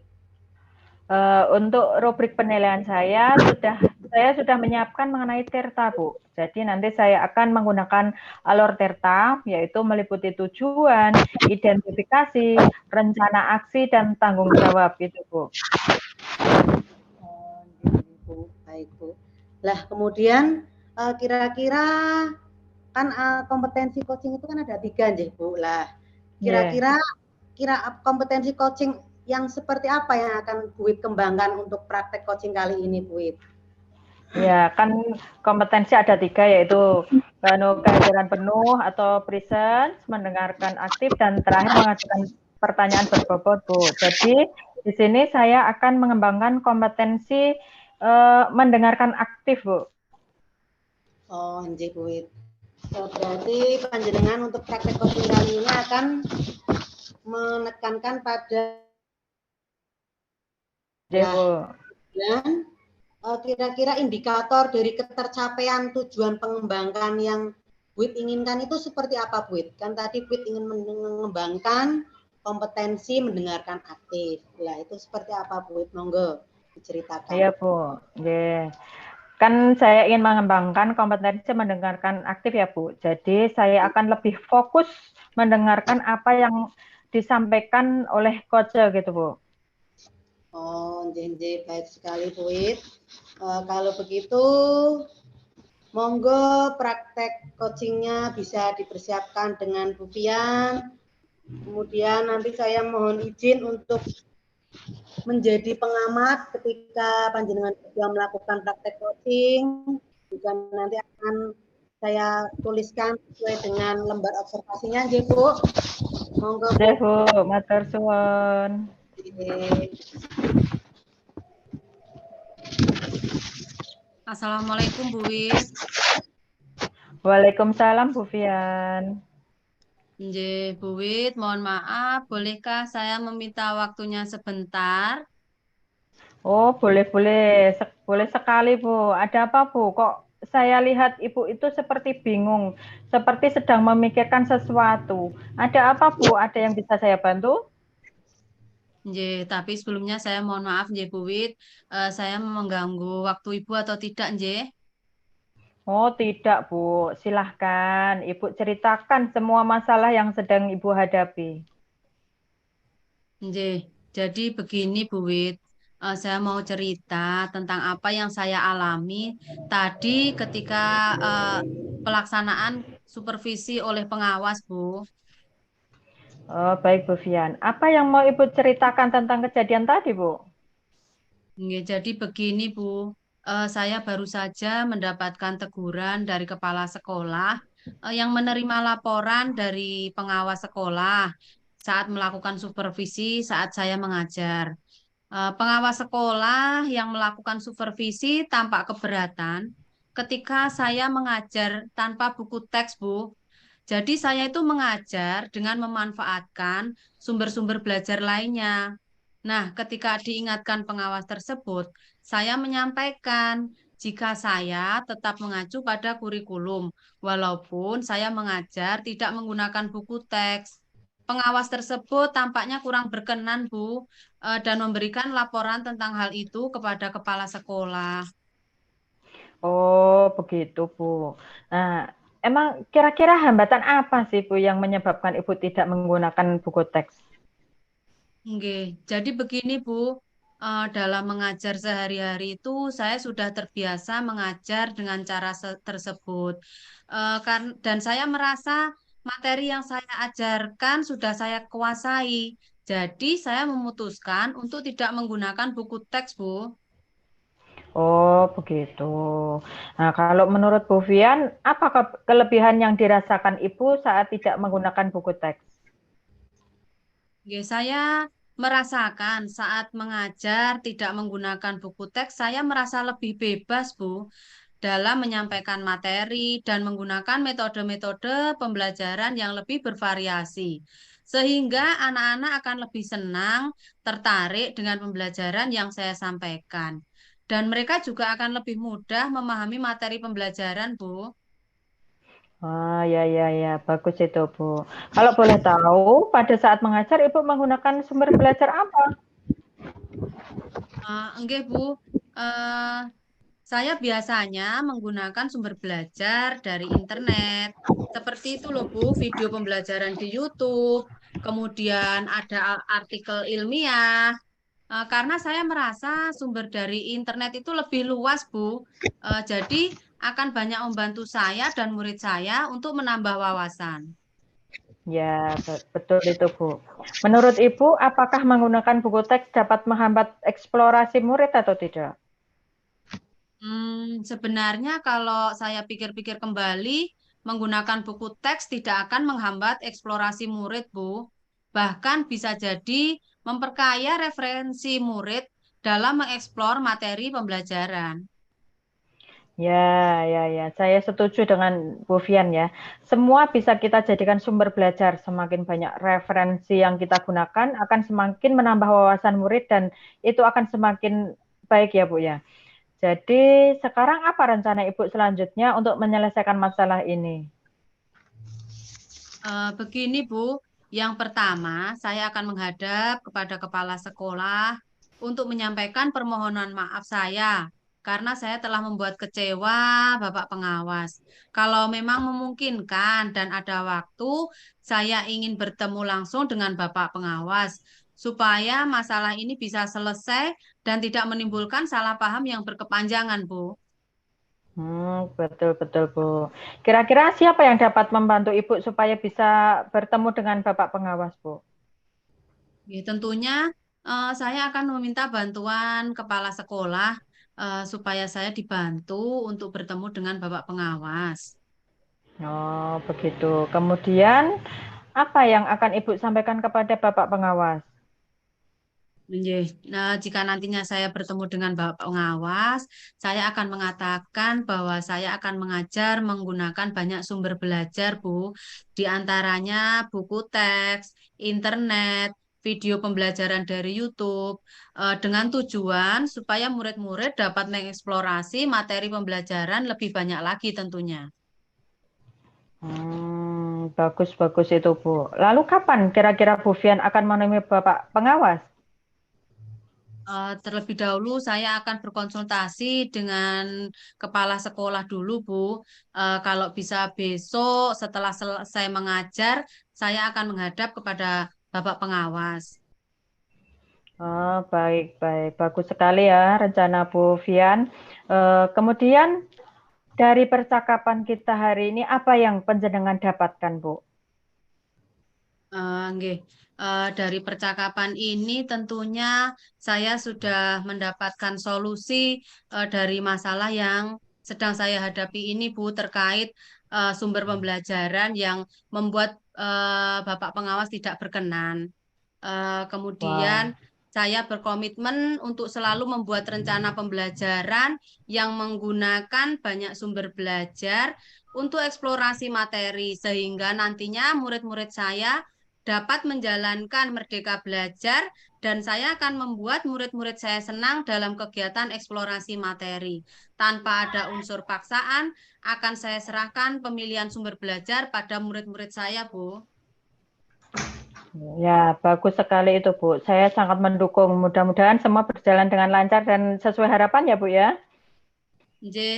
Untuk rubrik penilaian saya sudah menyiapkan mengenai TERTA, Bu. Jadi nanti saya akan menggunakan alur TERTA, yaitu meliputi tujuan, identifikasi, rencana aksi, dan tanggung jawab, gitu, Bu. Baik, Bu. Lah, kemudian kira-kira kan kompetensi coaching itu kan ada 3, Bu. Lah, kira-kira kompetensi coaching yang seperti apa yang akan Bu Wid kembangkan untuk praktek coaching kali ini, Bu Wid? Ya, kan kompetensi ada 3, yaitu kehadiran penuh atau presence, mendengarkan aktif, dan terakhir mengajukan pertanyaan berbobot, Bu. Jadi di sini saya akan mengembangkan kompetensi mendengarkan aktif, Bu. Oh, Bu Wid. Berarti Panjenengan untuk praktek coaching kali ini akan menekankan pada Nggih, Nah, Bu. dan kira-kira indikator dari ketercapaian tujuan pengembangan yang Buit inginkan itu seperti apa, Buit? Kan tadi Buit ingin mengembangkan kompetensi mendengarkan aktif. Nah, itu seperti apa, Buit? Monggo diceritakan. Iya, Bu. Nggih. Kan saya ingin mengembangkan kompetensi mendengarkan aktif ya, Bu. Jadi saya akan lebih fokus mendengarkan apa yang disampaikan oleh coach gitu, Bu. Oh, Jenje, baik sekali, Buit. Kalau begitu, monggo praktek coachingnya bisa dipersiapkan dengan Bu Pian. Kemudian nanti saya mohon izin untuk menjadi pengamat ketika panjenengan sudah melakukan praktek coaching. Juga nanti akan saya tuliskan sesuai dengan lembar observasinya, nggih, Bu. Monggo, Bu. Nggih, Bu. Matur suwun. Assalamualaikum Bu Wit. Waalaikumsalam, Bu Fian. Nggih, Bu Wit, mohon maaf, bolehkah saya meminta waktunya sebentar? Oh, boleh-boleh. Boleh sekali, Bu. Ada apa, Bu? Kok saya lihat Ibu itu seperti bingung, seperti sedang memikirkan sesuatu. Ada apa, Bu? Ada yang bisa saya bantu? Nggih, tapi sebelumnya saya mohon maaf nggih Bu Wit, saya mengganggu waktu Ibu atau tidak nggih? Oh, tidak, Bu. Silahkan. Ibu ceritakan semua masalah yang sedang Ibu hadapi. Nggih, jadi begini Bu Wit, saya mau cerita tentang apa yang saya alami tadi ketika pelaksanaan supervisi oleh pengawas Bu. Oh, baik, Bu Fian. Apa yang mau Ibu ceritakan tentang kejadian tadi, Bu? Nggih, jadi begini Bu, saya baru saja mendapatkan teguran dari kepala sekolah yang menerima laporan dari pengawas sekolah saat melakukan supervisi saat saya mengajar. Pengawas sekolah yang melakukan supervisi tampak keberatan ketika saya mengajar tanpa buku teks, Bu. Jadi saya itu mengajar dengan memanfaatkan sumber-sumber belajar lainnya. Nah, ketika diingatkan pengawas tersebut, saya menyampaikan jika saya tetap mengacu pada kurikulum, walaupun saya mengajar tidak menggunakan buku teks. Pengawas tersebut tampaknya kurang berkenan, Bu, dan memberikan laporan tentang hal itu kepada kepala sekolah. Oh, begitu, Bu. Nah, emang kira-kira hambatan apa sih, Bu, yang menyebabkan Ibu tidak menggunakan buku teks? Oke, jadi begini Bu, dalam mengajar sehari-hari itu saya sudah terbiasa mengajar dengan cara tersebut. Dan saya merasa materi yang saya ajarkan sudah saya kuasai. Jadi saya memutuskan untuk tidak menggunakan buku teks, Bu. Oh, begitu. Nah, kalau menurut Bu Fian, apa kelebihan yang dirasakan Ibu saat tidak menggunakan buku teks? Ya, saya merasakan saat mengajar tidak menggunakan buku teks, saya merasa lebih bebas, Bu, dalam menyampaikan materi dan menggunakan metode-metode pembelajaran yang lebih bervariasi. Sehingga anak-anak akan lebih senang, tertarik dengan pembelajaran yang saya sampaikan. Dan mereka juga akan lebih mudah memahami materi pembelajaran, Bu. Ah, ya, ya, ya, bagus itu, Bu. Kalau boleh tahu, pada saat mengajar Ibu menggunakan sumber belajar apa? Enggak, Bu. Eh, Saya biasanya menggunakan sumber belajar dari internet. Seperti itu loh Bu, video pembelajaran di YouTube, kemudian ada artikel ilmiah. Karena saya merasa sumber dari internet itu lebih luas Bu. Jadi akan banyak membantu saya dan murid saya untuk menambah wawasan. Ya, betul itu, Bu. Menurut Ibu, apakah menggunakan buku teks dapat menghambat eksplorasi murid atau tidak? Sebenarnya kalau saya pikir-pikir kembali, menggunakan buku teks tidak akan menghambat eksplorasi murid, Bu. Bahkan bisa jadi memperkaya referensi murid dalam mengeksplor materi pembelajaran. Ya, ya, ya. Saya setuju dengan Bu Fian ya. Semua bisa kita jadikan sumber belajar. Semakin banyak referensi yang kita gunakan akan semakin menambah wawasan murid dan itu akan semakin baik ya Bu ya. Jadi sekarang apa rencana Ibu selanjutnya untuk menyelesaikan masalah ini? Begini Bu, yang pertama saya akan menghadap kepada kepala sekolah untuk menyampaikan permohonan maaf saya karena saya telah membuat kecewa Bapak pengawas. Kalau memang memungkinkan dan ada waktu, saya ingin bertemu langsung dengan Bapak pengawas supaya masalah ini bisa selesai dan tidak menimbulkan salah paham yang berkepanjangan, Bu. Betul, betul, Bu. Kira-kira siapa yang dapat membantu Ibu supaya bisa bertemu dengan Bapak pengawas, Bu? Ya, tentunya saya akan meminta bantuan kepala sekolah supaya saya dibantu untuk bertemu dengan Bapak pengawas. Oh, begitu. Kemudian, apa yang akan Ibu sampaikan kepada Bapak pengawas? Nggih. Nah, jika nantinya saya bertemu dengan Bapak pengawas, saya akan mengatakan bahwa saya akan mengajar menggunakan banyak sumber belajar, Bu. Di antaranya buku teks, internet, video pembelajaran dari YouTube, dengan tujuan supaya murid-murid dapat mengeksplorasi materi pembelajaran lebih banyak lagi tentunya. Bagus-bagus itu, Bu. Lalu kapan kira-kira Bu Fian akan menemui Bapak pengawas? Terlebih dahulu saya akan berkonsultasi dengan kepala sekolah dulu, Bu. Kalau bisa besok setelah selesai mengajar, saya akan menghadap kepada Bapak pengawas. Oh, baik, baik. Bagus sekali ya rencana Bu Fian. Kemudian dari percakapan kita hari ini, apa yang penjenengan dapatkan, Bu? Nggih. Dari percakapan ini tentunya saya sudah mendapatkan solusi dari masalah yang sedang saya hadapi ini, Bu, terkait sumber pembelajaran yang membuat Bapak pengawas tidak berkenan. Wah, Kemudian saya berkomitmen untuk selalu membuat rencana pembelajaran yang menggunakan banyak sumber belajar untuk eksplorasi materi, sehingga nantinya murid-murid saya dapat menjalankan merdeka belajar dan saya akan membuat murid-murid saya senang dalam kegiatan eksplorasi materi. Tanpa ada unsur paksaan, akan saya serahkan pemilihan sumber belajar pada murid-murid saya, Bu. ya bagus sekali itu, Bu. Saya sangat mendukung. Mudah-mudahan semua berjalan dengan lancar dan sesuai harapan ya, Bu ya.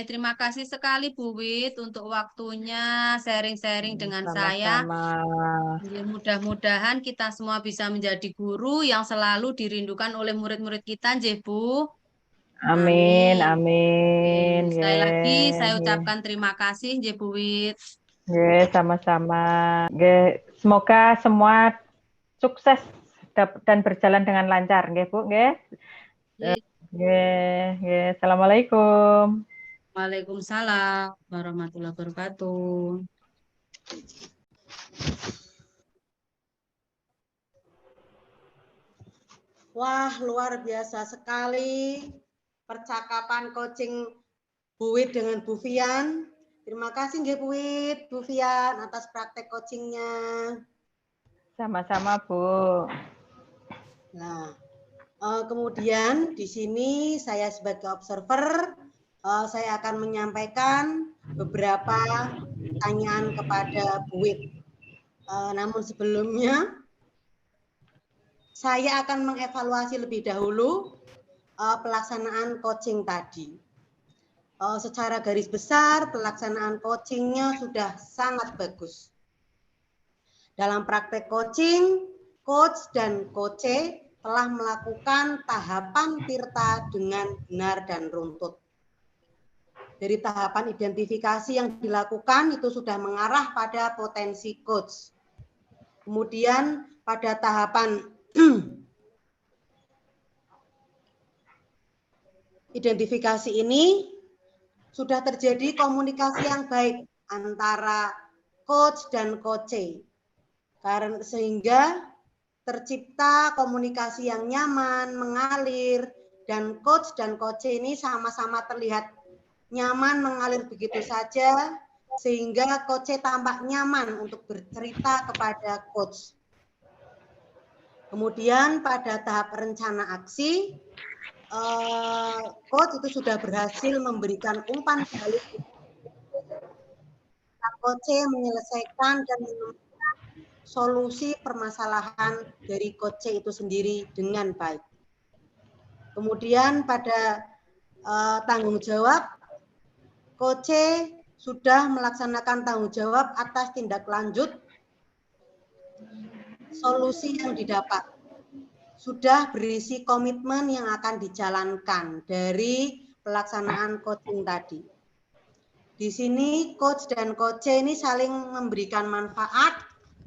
Terima kasih sekali Bu Wit untuk waktunya sharing-sharing dengan saya. Sama-sama. Mudah-mudahan kita semua bisa menjadi guru yang selalu dirindukan oleh murid-murid kita, Bu. Amin, Amin. amin. Sekali lagi saya Ye, ucapkan terima kasih, Bu Wit. ye, sama-sama. Ye, semoga semua sukses dan berjalan dengan lancar, nggih, Bu, nggih. Ye. Nggih, nggih. Assalamualaikum. Waalaikumsalam warahmatullahi wabarakatuh. Wah, luar biasa sekali percakapan coaching Bu Wit dengan Bu Fian. Terima kasih nggih Bu Wit, Bu Fian atas praktek coachingnya. Sama-sama, Bu. Nah, kemudian di sini saya sebagai observer, saya akan menyampaikan beberapa pertanyaan kepada Bu Wit. Namun sebelumnya, saya akan mengevaluasi lebih dahulu pelaksanaan coaching tadi. Secara garis besar, pelaksanaan coachingnya sudah sangat bagus. Dalam praktek coaching, coach dan coache telah melakukan tahapan tirta dengan benar dan runtut. Dari tahapan identifikasi yang dilakukan itu sudah mengarah pada potensi coach. Kemudian pada tahapan identifikasi ini sudah terjadi komunikasi yang baik antara coach dan coache. Karena sehingga tercipta komunikasi yang nyaman, mengalir, dan coach dan coach ini sama-sama terlihat nyaman mengalir begitu saja, sehingga coach tampak nyaman untuk bercerita kepada coach. Kemudian pada tahap rencana aksi, coach itu sudah berhasil memberikan umpan balik. Coach menyelesaikan dan menemukan solusi permasalahan dari coach itu sendiri dengan baik. Kemudian pada tanggung jawab, coach sudah melaksanakan tanggung jawab atas tindak lanjut solusi yang didapat. Sudah berisi komitmen yang akan dijalankan dari pelaksanaan coaching tadi. Di sini coach dan coach ini saling memberikan manfaat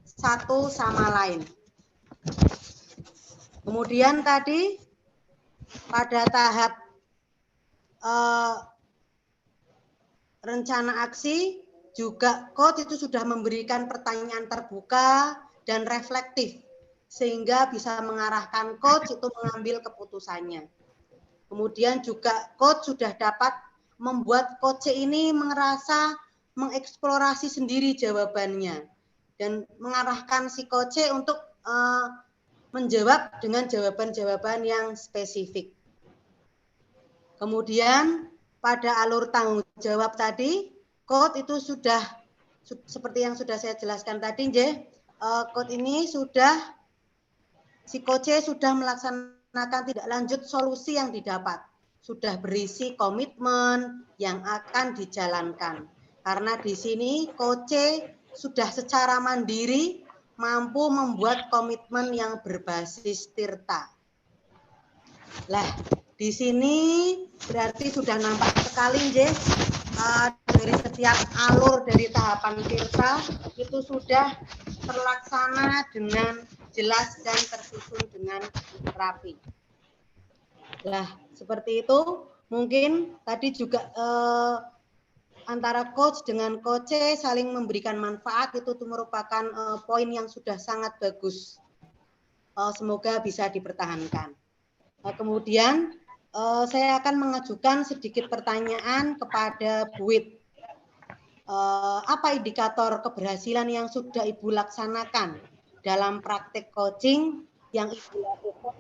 satu sama lain. Kemudian tadi pada tahap rencana aksi juga coach itu sudah memberikan pertanyaan terbuka dan reflektif sehingga bisa mengarahkan coach itu mengambil keputusannya. Kemudian juga coach sudah dapat membuat coach ini merasa mengeksplorasi sendiri jawabannya dan mengarahkan si coach untuk menjawab dengan jawaban-jawaban yang spesifik. Kemudian pada alur tanggung jawab tadi, coach itu sudah seperti yang sudah saya jelaskan tadi, coach ini si coach sudah melaksanakan tidak lanjut solusi yang didapat, sudah berisi komitmen yang akan dijalankan. Karena di sini coach sudah secara mandiri mampu membuat komitmen yang berbasis tirta. Lah, di sini berarti sudah nampak sekali, dari setiap alur dari tahapan tirta itu sudah terlaksana dengan jelas dan tersusun dengan rapi. Lah, seperti itu mungkin tadi juga antara coach dengan coach saling memberikan manfaat, itu merupakan poin yang sudah sangat bagus. Semoga bisa dipertahankan. Kemudian saya akan mengajukan sedikit pertanyaan kepada Bu Wit. Apa indikator keberhasilan yang sudah Ibu laksanakan dalam praktek coaching yang Ibu lakukan?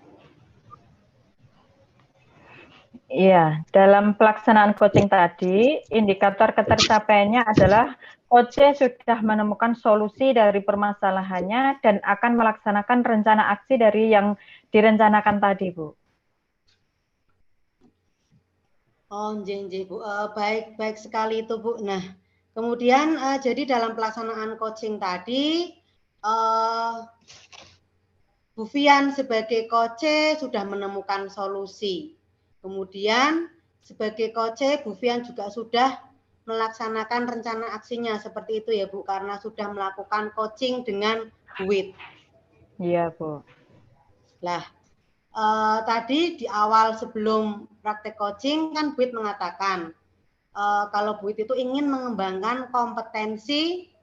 Iya, dalam pelaksanaan coaching tadi, indikator ketercapaiannya adalah coach sudah menemukan solusi dari permasalahannya dan akan melaksanakan rencana aksi dari yang direncanakan tadi, Bu. Oh, Bu. Baik sekali itu, Bu. Nah, kemudian jadi dalam pelaksanaan coaching tadi, Bu Fian sebagai coach sudah menemukan solusi. Kemudian sebagai coach, Bu Fian juga sudah melaksanakan rencana aksinya seperti itu ya, Bu, karena sudah melakukan coaching dengan Bu Wit. Iya, Bu. Lah, tadi di awal sebelum praktek coaching kan Bu Wit mengatakan kalau Bu Wit itu ingin mengembangkan kompetensi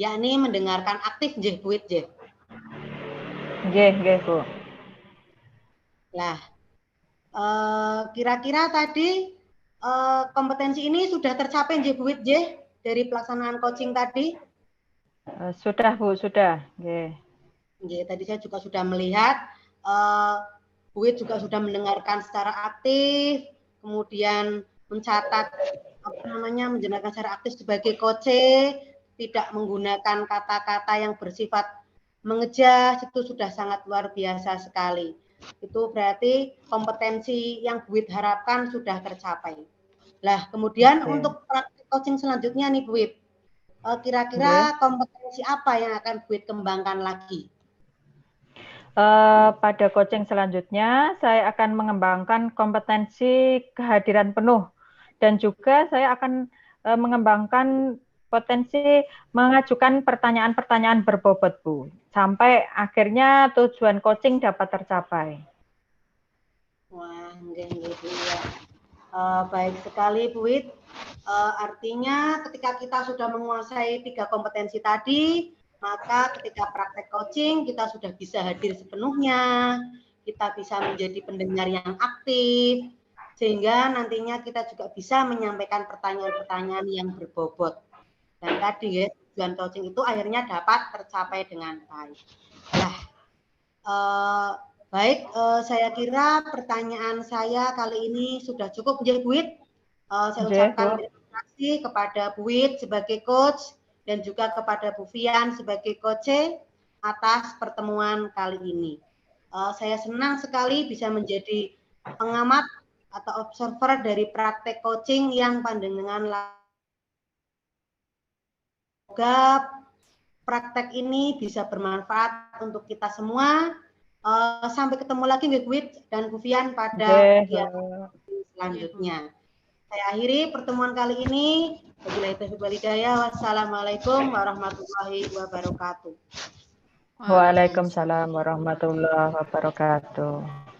yakni mendengarkan aktif, Bu Wit, Nggih, Bu. Lah, kira-kira tadi kompetensi ini sudah tercapai, Bu Wit, dari pelaksanaan coaching tadi? Sudah, Bu, sudah. Nggih, tadi saya juga sudah melihat Bu Wit juga sudah mendengarkan secara aktif, kemudian mencatat mendengarkan secara aktif sebagai coach, tidak menggunakan kata-kata yang bersifat mengejas, itu sudah sangat luar biasa sekali. Itu berarti kompetensi yang Bu Wit harapkan sudah tercapai. Lah, kemudian untuk praktik coaching selanjutnya nih Bu Wit, kira-kira kompetensi apa yang akan Bu Wit kembangkan lagi? Pada coaching selanjutnya, saya akan mengembangkan kompetensi kehadiran penuh dan juga saya akan mengembangkan potensi mengajukan pertanyaan-pertanyaan berbobot, Bu, sampai akhirnya tujuan coaching dapat tercapai. Wah, enggak ya. Baik sekali, Bu Wit. Artinya ketika kita sudah menguasai 3 kompetensi tadi, maka ketika praktek coaching kita sudah bisa hadir sepenuhnya, kita bisa menjadi pendengar yang aktif, sehingga nantinya kita juga bisa menyampaikan pertanyaan-pertanyaan yang berbobot. Dan tadi ya, tujuan coaching itu akhirnya dapat tercapai dengan baik. Nah, baik, saya kira pertanyaan saya kali ini sudah cukup, Bu Wit. Saya ucapkan terima kasih kepada Bu Wit sebagai coach dan juga kepada Bu Fian sebagai coach atas pertemuan kali ini. Saya senang sekali bisa menjadi pengamat atau observer dari praktek coaching yang pandangan. Semoga praktek ini bisa bermanfaat untuk kita semua. Sampai ketemu lagi Bu Wit dan Bu Fian pada kegiatan selanjutnya. Saya akhiri pertemuan kali ini. Wabillahi taufiq wal hidayah. Wassalamualaikum warahmatullahi wabarakatuh. Waalaikumsalam warahmatullahi wabarakatuh.